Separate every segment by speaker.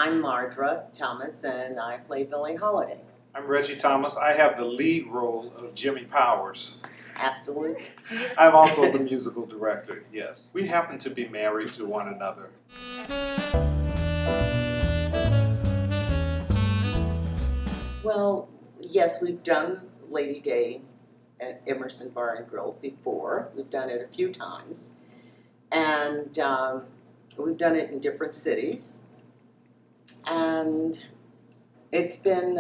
Speaker 1: I'm Mardra Thomas, and I play Billie Holiday.
Speaker 2: I'm Reggie Thomas. I have the lead role of Jimmy Powers.
Speaker 1: Absolutely.
Speaker 2: I'm also the musical director, yes. We happen to be married to one another.
Speaker 1: Well, yes, we've done Lady Day at Emerson Bar and Grill before. We've done it a few times. And we've done it in different cities. And it's been,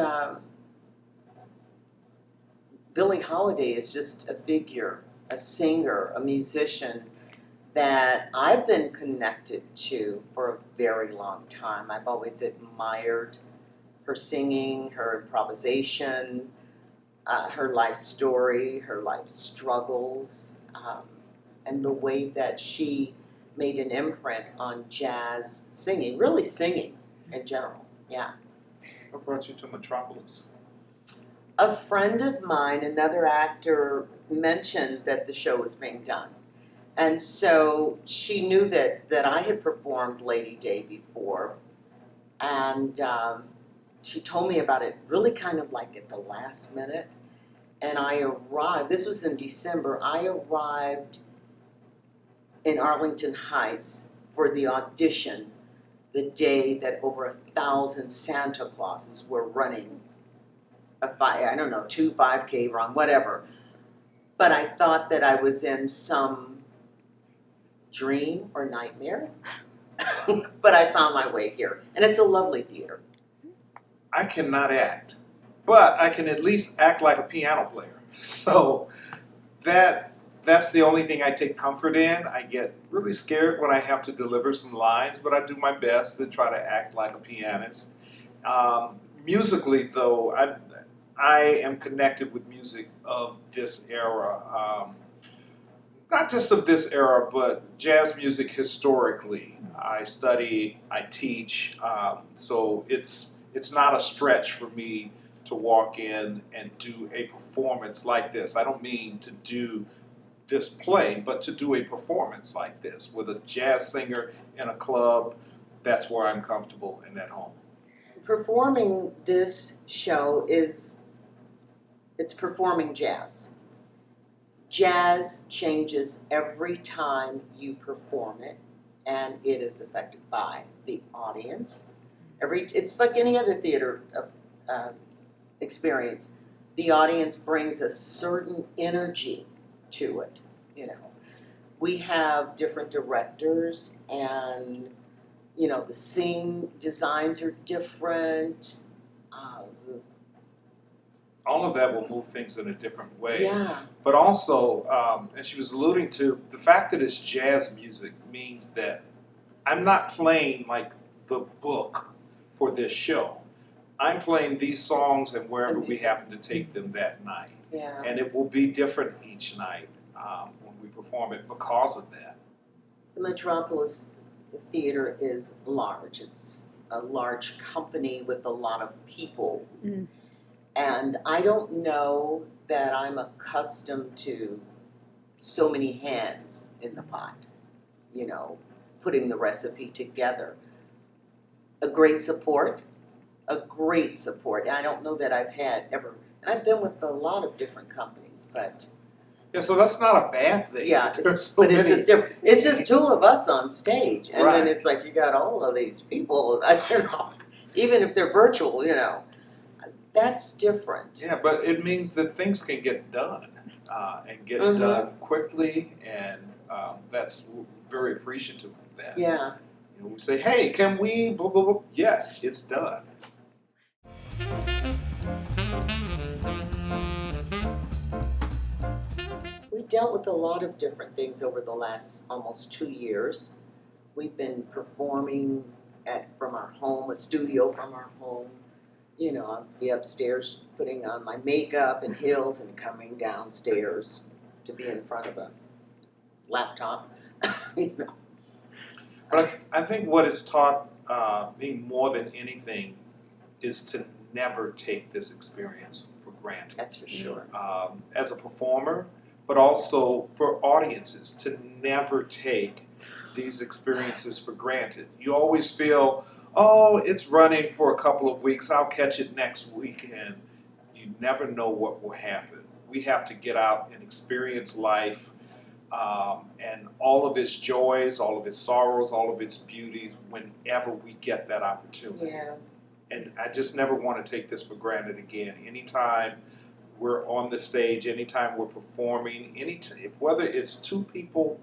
Speaker 1: Billie Holiday is just a figure, a singer, a musician that I've been connected to for a very long time. I've always admired her singing, her improvisation, her life story, her life struggles, and the way that she made an imprint on jazz singing, really singing in general, yeah.
Speaker 2: What brought you to Metropolis?
Speaker 1: A friend of mine, another actor, mentioned that the show was being done. And so she knew that I had performed Lady Day before. And she told me about it really kind of like at the last minute. And I arrived, this was in December, I arrived in Arlington Heights for the audition the day that over 1,000 Santa Clauses were running I don't know, 2 5K run, whatever. But I thought that I was in some dream or nightmare. But I found my way here. And it's a lovely theater.
Speaker 2: I cannot act, but I can at least act like a piano player. So that's the only thing I take comfort in. I get really scared when I have to deliver some lines, but I do my best to try to act like a pianist. Musically, though, I am connected with music of this era. Not just of this era, but jazz music historically. I study, I teach, so it's not a stretch for me to walk in and do a performance like this. I don't mean to do this play, but to do a performance like this with a jazz singer in a club. That's where I'm comfortable and at home.
Speaker 1: Performing this show it's performing jazz. Jazz changes every time you perform it, and it is affected by the audience. It's like any other theater experience. The audience brings a certain energy to it, you know. We have different directors, and you know, the scene designs are different.
Speaker 2: All of that will move things in a different way.
Speaker 1: Yeah.
Speaker 2: But also, as she was alluding to, the fact that it's jazz music means that I'm not playing like the book for this show. I'm playing these songs and wherever we happen to take them that night.
Speaker 1: Yeah.
Speaker 2: And it will be different each night when we perform it because of that.
Speaker 1: The Metropolis Theater is large. It's a large company with a lot of people. Mm. And I don't know that I'm accustomed to so many hands in the pot, you know, putting the recipe together. A great support. I don't know that I've had ever, and I've been with a lot of different companies, but.
Speaker 2: Yeah, so that's not a bad thing.
Speaker 1: Yeah, it's just different. It's just 2 of us on stage, and
Speaker 2: right.
Speaker 1: Then it's like you got all of these people, you know, even if they're virtual, you know. That's different.
Speaker 2: Yeah, but it means that things can get done and get done quickly, and that's very appreciative of that.
Speaker 1: Yeah.
Speaker 2: You know, we say, hey, can we, blah, blah, blah. Yes, it's done.
Speaker 1: We dealt with a lot of different things over the last almost 2 years. We've been performing from our home, a studio from our home. You know, I'll be upstairs putting on my makeup and heels and coming downstairs to be in front of a laptop, you know.
Speaker 2: But I think what it's taught me more than anything is to never take this experience for granted.
Speaker 1: That's for sure.
Speaker 2: As a performer, but also for audiences, to never take these experiences for granted. You always feel, oh, it's running for a couple of weeks, I'll catch it next weekend. You never know what will happen. We have to get out and experience life, and all of its joys, all of its sorrows, all of its beauties whenever we get that opportunity.
Speaker 1: Yeah.
Speaker 2: And I just never want to take this for granted again. Anytime we're on the stage, anytime we're performing, whether it's 2 people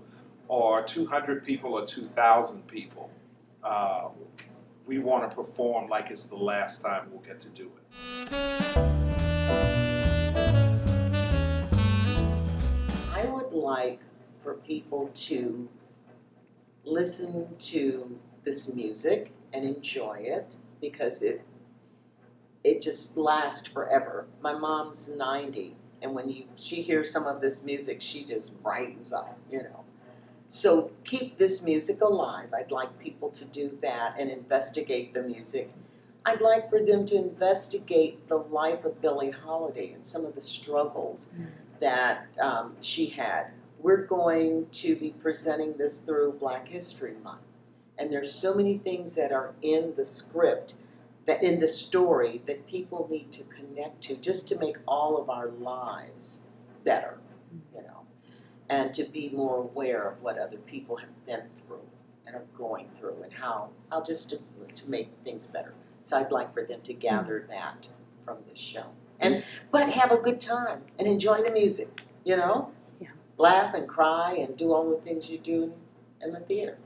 Speaker 2: or 200 people or 2,000 people, we want to perform like it's the last time we'll get to do it.
Speaker 1: I would like for people to listen to this music and enjoy it because it just lasts forever. My mom's 90, and when she hears some of this music, she just brightens up, you know. So keep this music alive. I'd like people to do that and investigate the music. I'd like for them to investigate the life of Billie Holiday and some of the struggles that she had. We're going to be presenting this through Black History Month. And there's so many things that are in the script, that in the story, that people need to connect to just to make all of our lives better, you know, and to be more aware of what other people have been through and are going through and how just to make things better. So I'd like for them to gather that from this show. But have a good time and enjoy the music, you know?
Speaker 3: Yeah.
Speaker 1: Laugh and cry and do all the things you do in the theater.